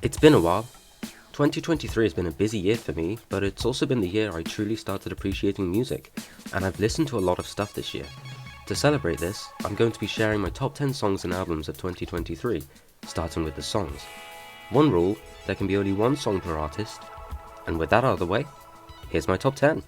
It's been a while. 2023 has been a busy year for me, but it's also been the year I truly started appreciating music, and I've listened to a lot of stuff this year. To celebrate this, I'm going to be sharing my top 10 songs and albums of 2023, starting with the songs. One rule, there can be only one song per artist, and with that out of the way, here's my top 10.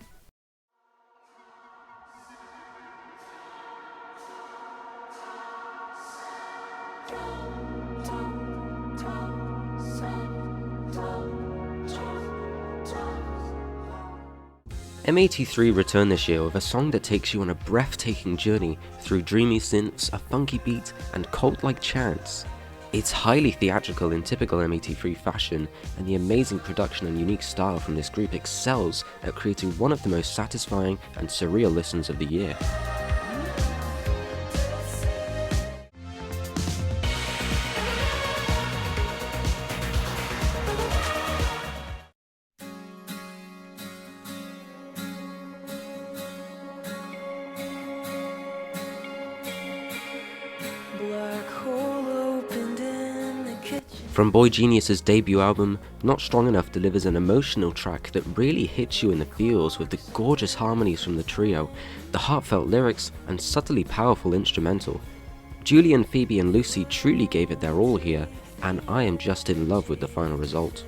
M83 returned this year with a song that takes you on a breathtaking journey through dreamy synths, a funky beat, and cult-like chants. It's highly theatrical in typical M83 fashion, and the amazing production and unique style from this group excels at creating one of the most satisfying and surreal listens of the year. From Boy Genius's debut album, Not Strong Enough delivers an emotional track that really hits you in the feels with the gorgeous harmonies from the trio, the heartfelt lyrics, and subtly powerful instrumental. Julian, Phoebe and Lucy truly gave it their all here, and I am just in love with the final result.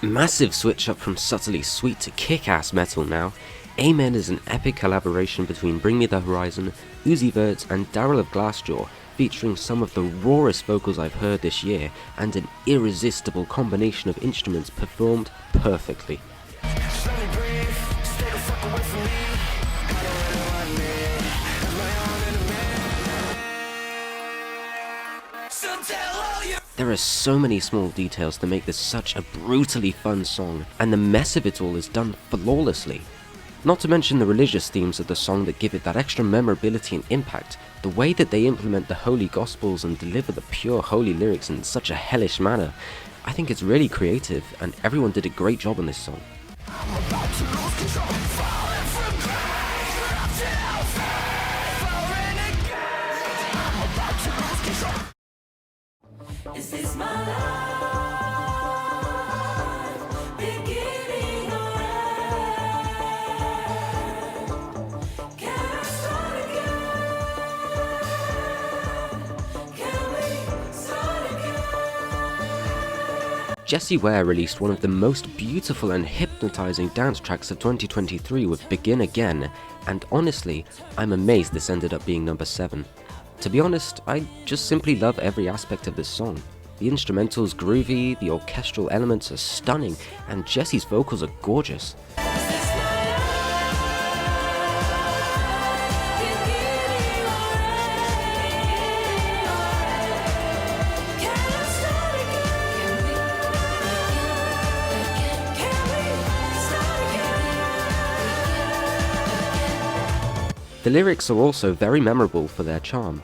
Massive switch up from subtly sweet to kick-ass metal now. Amen is an epic collaboration between Bring Me the Horizon, Uzi Vert and Daryl of Glassjaw, featuring some of the rawest vocals I've heard this year and an irresistible combination of instruments performed perfectly. There are so many small details to make this such a brutally fun song, and the mess of it all is done flawlessly. Not to mention the religious themes of the song that give it that extra memorability and impact, the way that they implement the holy gospels and deliver the pure holy lyrics in such a hellish manner. I think it's really creative, and everyone did a great job on this song. Is this my life beginning or end? Can I start again? Can we start again? Jessie Ware released one of the most beautiful and hypnotizing dance tracks of 2023 with Begin Again, and honestly, I'm amazed this ended up being number 7. To be honest, I just simply love every aspect of this song. The instrumental's groovy, the orchestral elements are stunning, and Jessie's vocals are gorgeous. The lyrics are also very memorable for their charm.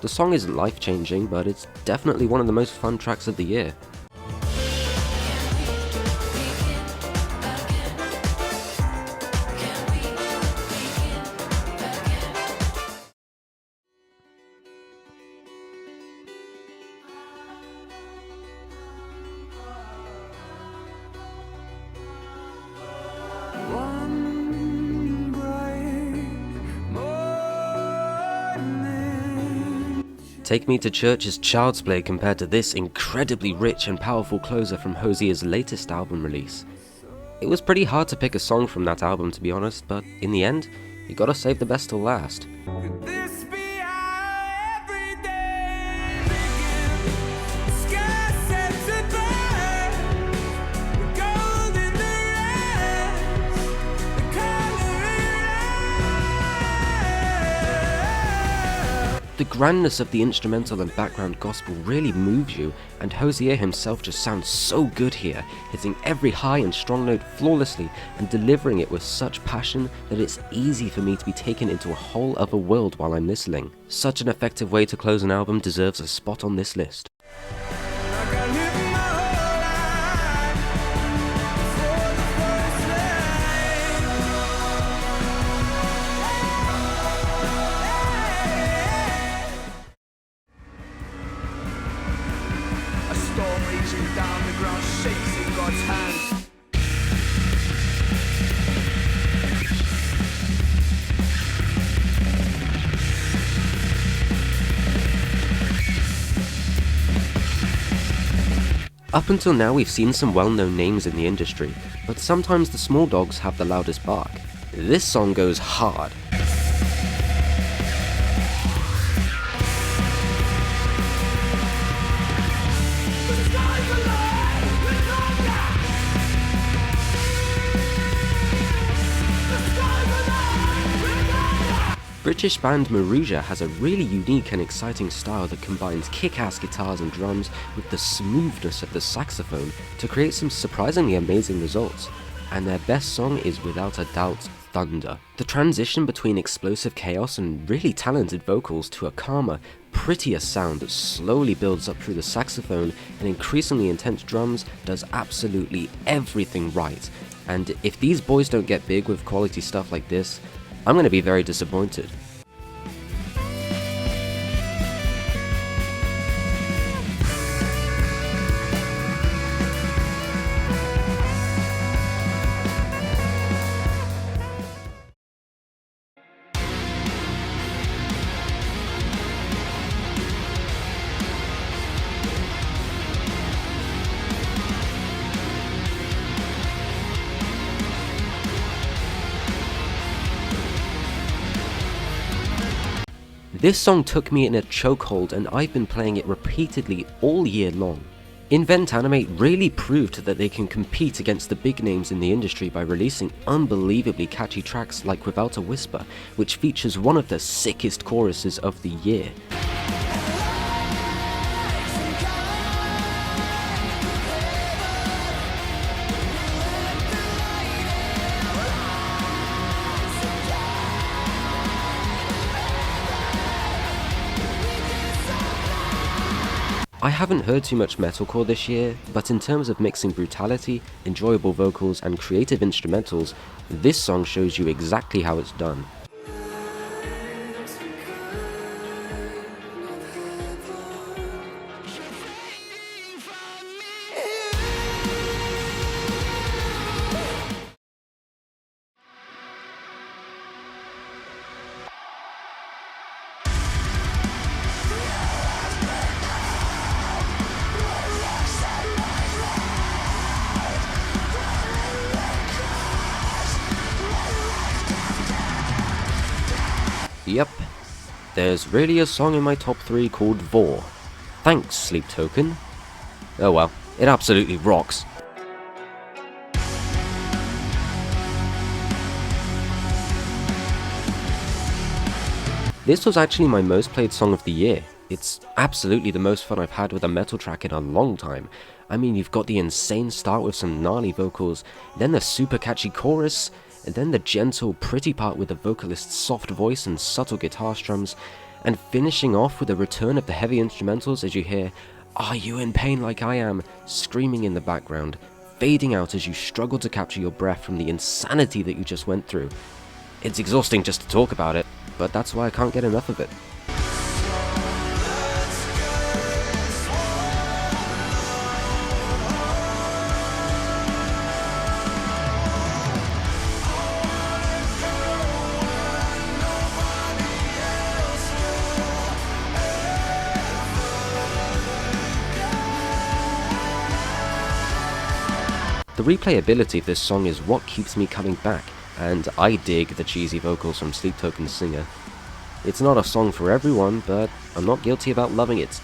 The song isn't life-changing, but it's definitely one of the most fun tracks of the year. Take Me to Church is child's play compared to this incredibly rich and powerful closer from Hozier's latest album release. It was pretty hard to pick a song from that album, to be honest, but in the end, you gotta save the best till last. The grandness of the instrumental and background gospel really moves you, and Hosier himself just sounds so good here, hitting every high and strong note flawlessly and delivering it with such passion that it's easy for me to be taken into a whole other world while I'm listening. Such an effective way to close an album deserves a spot on this list. A storm reaching down the ground shakes in God's hands. Up until now we've seen some well-known names in the industry, but sometimes the small dogs have the loudest bark. This song goes hard. British band Maruja has a really unique and exciting style that combines kick-ass guitars and drums with the smoothness of the saxophone to create some surprisingly amazing results, and their best song is without a doubt Thunder. The transition between explosive chaos and really talented vocals to a calmer, prettier sound that slowly builds up through the saxophone and increasingly intense drums does absolutely everything right, and if these boys don't get big with quality stuff like this, I'm going to be very disappointed. This song took me in a chokehold and I've been playing it repeatedly all year long. Inventanime really proved that they can compete against the big names in the industry by releasing unbelievably catchy tracks like Without a Whisper, which features one of the sickest choruses of the year. I haven't heard too much metalcore this year, but in terms of mixing brutality, enjoyable vocals, and creative instrumentals, this song shows you exactly how it's done. Yep, there's really a song in my top 3 called Vor. Thanks, Sleep Token. Oh well, it absolutely rocks. This was actually my most played song of the year. It's absolutely the most fun I've had with a metal track in a long time. I mean, you've got the insane start with some gnarly vocals, then the super catchy chorus, and then the gentle, pretty part with the vocalist's soft voice and subtle guitar strums, and finishing off with a return of the heavy instrumentals as you hear "Are you in pain like I am?" screaming in the background, fading out as you struggle to capture your breath from the insanity that you just went through. It's exhausting just to talk about it, but that's why I can't get enough of it. The replayability of this song is what keeps me coming back, and I dig the cheesy vocals from Sleep Token's singer. It's not a song for everyone, but I'm not guilty about loving it.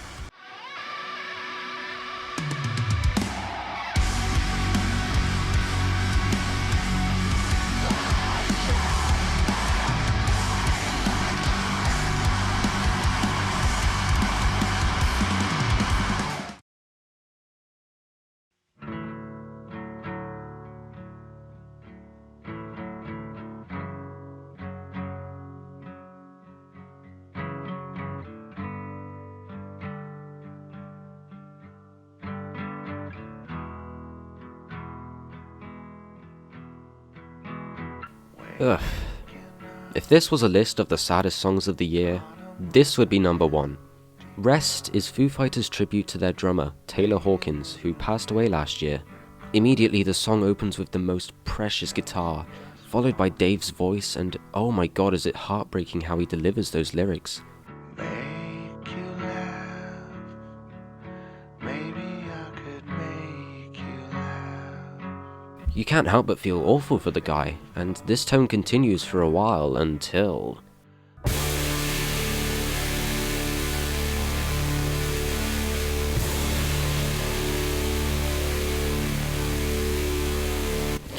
Ugh. If this was a list of the saddest songs of the year, this would be number 1. Rest is Foo Fighters' tribute to their drummer, Taylor Hawkins, who passed away last year. Immediately the song opens with the most precious guitar, followed by Dave's voice, and oh my god is it heartbreaking how he delivers those lyrics. Make you laugh. Maybe I could make you laugh. You can't help but feel awful for the guy, and this tone continues for a while until...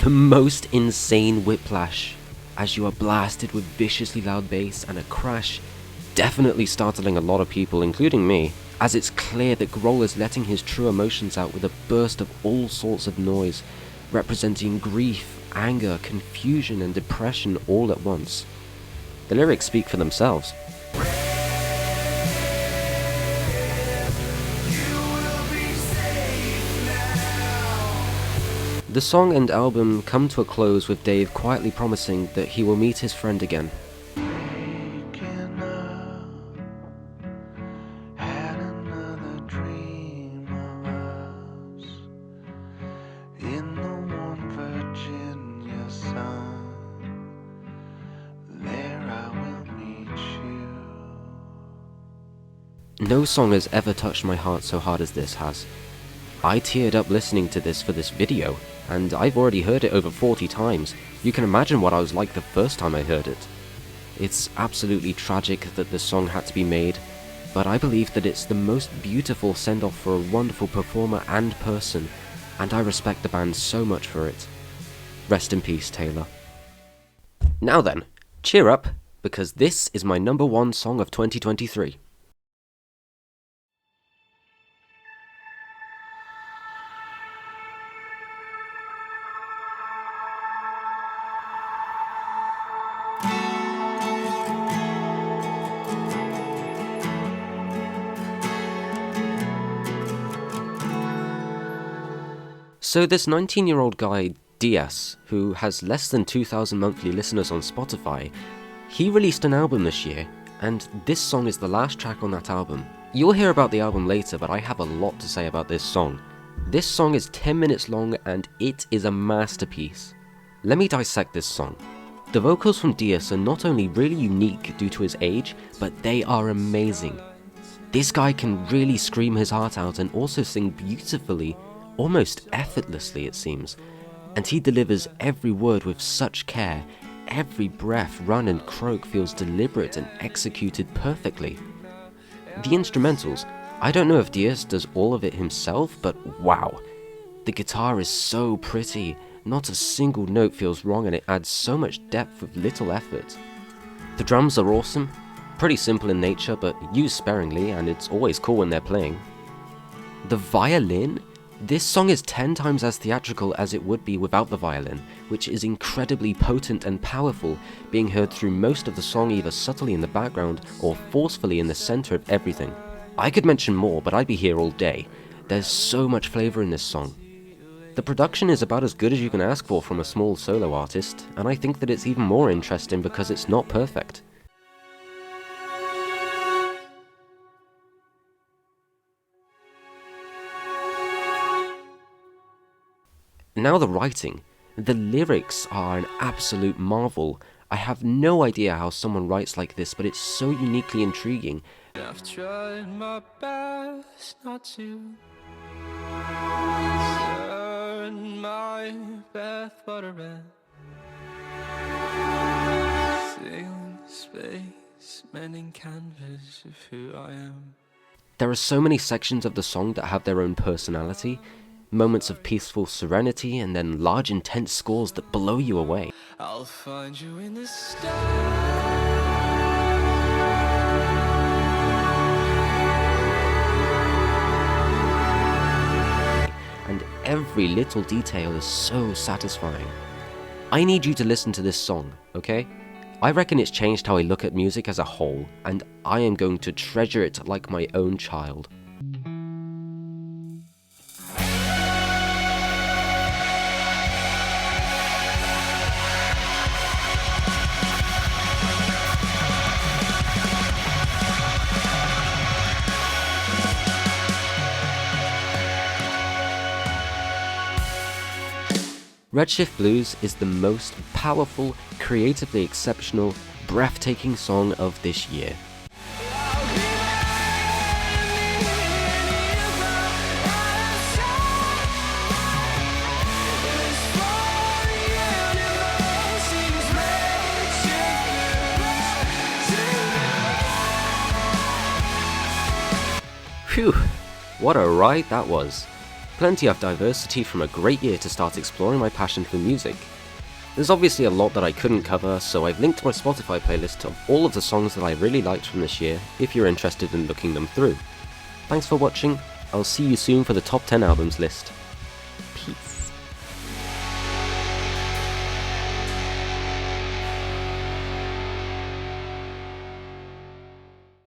the most insane whiplash, as you are blasted with viciously loud bass and a crash, definitely startling a lot of people, including me, as it's clear that Grohl is letting his true emotions out with a burst of all sorts of noise, representing grief, anger, confusion and depression all at once. The lyrics speak for themselves. The song and album come to a close with Dave quietly promising that he will meet his friend again. Waking up, had another dream of us in the warm Virginia sun. There I will meet you. No song has ever touched my heart so hard as this has. I teared up listening to this for this video, and I've already heard it over 40 times. You can imagine what I was like the first time I heard it. It's absolutely tragic that the song had to be made, but I believe that it's the most beautiful send-off for a wonderful performer and person, and I respect the band so much for it. Rest in peace, Taylor. Now then, cheer up, because this is my number 1 song of 2023. So this 19-year-old guy, DS, who has less than 2,000 monthly listeners on Spotify, he released an album this year, and this song is the last track on that album. You'll hear about the album later, but I have a lot to say about this song. This song is 10 minutes long and it is a masterpiece. Let me dissect this song. The vocals from DS are not only really unique due to his age, but they are amazing. This guy can really scream his heart out and also sing beautifully, almost effortlessly it seems, and he delivers every word with such care. Every breath, run and croak feels deliberate and executed perfectly. The instrumentals, I don't know if Diaz does all of it himself, but wow. The guitar is so pretty, not a single note feels wrong and it adds so much depth with little effort. The drums are awesome, pretty simple in nature but used sparingly, and it's always cool when they're playing. The violin? This song is 10 times as theatrical as it would be without the violin, which is incredibly potent and powerful, being heard through most of the song either subtly in the background or forcefully in the center of everything. I could mention more, but I'd be here all day. There's so much flavor in this song. The production is about as good as you can ask for from a small solo artist, and I think that it's even more interesting because it's not perfect. Now the writing. The lyrics are an absolute marvel. I have no idea how someone writes like this, but it's so uniquely intriguing. I've tried my best not to turn my bathwater red. Sailing space, mending canvas of who I am. There are so many sections of the song that have their own personality, moments of peaceful serenity, and then large intense scores that blow you away. I'll find you in the stars. And every little detail is so satisfying. I need you to listen to this song, okay? I reckon it's changed how I look at music as a whole, and I am going to treasure it like my own child. Redshift Blues is the most powerful, creatively exceptional, breathtaking song of this year. Phew, what a ride that was. Plenty of diversity from a great year to start exploring my passion for music. There's obviously a lot that I couldn't cover, so I've linked my Spotify playlist of all of the songs that I really liked from this year if you're interested in looking them through. Thanks for watching, I'll see you soon for the top 10 albums list.